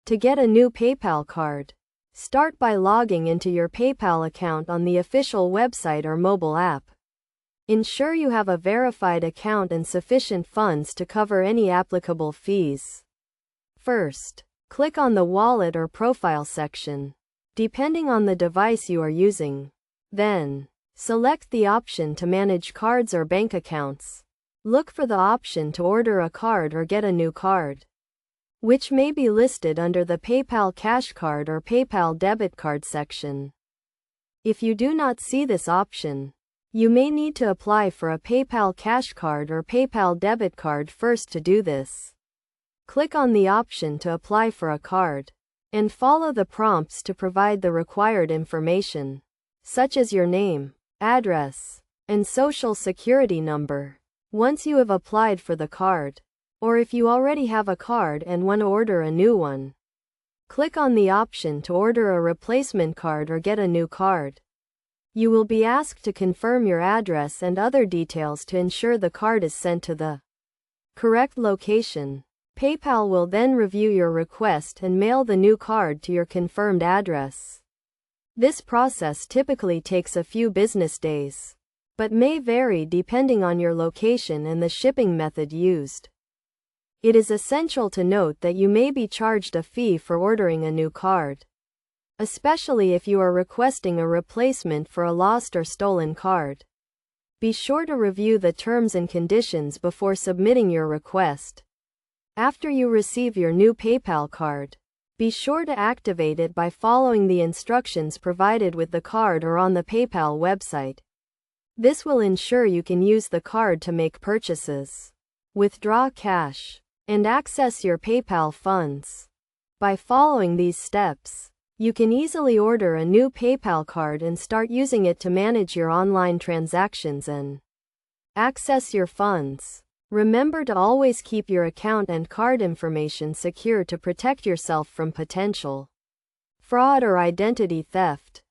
To get a new PayPal card, start by logging into your PayPal account on the official website or mobile app. Ensure you have a verified account and sufficient funds to cover any applicable fees. First, click on the Wallet or Profile section, depending on the device you are using. Then, select the option to manage cards or bank accounts. Look for the option to order a card or get a new card, which may be listed under the PayPal Cash Card or PayPal Debit Card section. If you do not see this option, you may need to apply for a PayPal Cash Card or PayPal Debit Card first. To do this, click on the option to apply for a card, and follow the prompts to provide the required information, such as your name, address, and social security number. Once you have applied for the card, or if you already have a card and want to order a new one, click on the option to order a replacement card or get a new card. You will be asked to confirm your address and other details to ensure the card is sent to the correct location. PayPal will then review your request and mail the new card to your confirmed address. This process typically takes a few business days, but may vary depending on your location and the shipping method used. It is essential to note that you may be charged a fee for ordering a new card, especially if you are requesting a replacement for a lost or stolen card. Be sure to review the terms and conditions before submitting your request. After you receive your new PayPal card, be sure to activate it by following the instructions provided with the card or on the PayPal website. This will ensure you can use the card to make purchases, withdraw cash, and access your PayPal funds. By following these steps, you can easily order a new PayPal card and start using it to manage your online transactions and access your funds. Remember to always keep your account and card information secure to protect yourself from potential fraud or identity theft.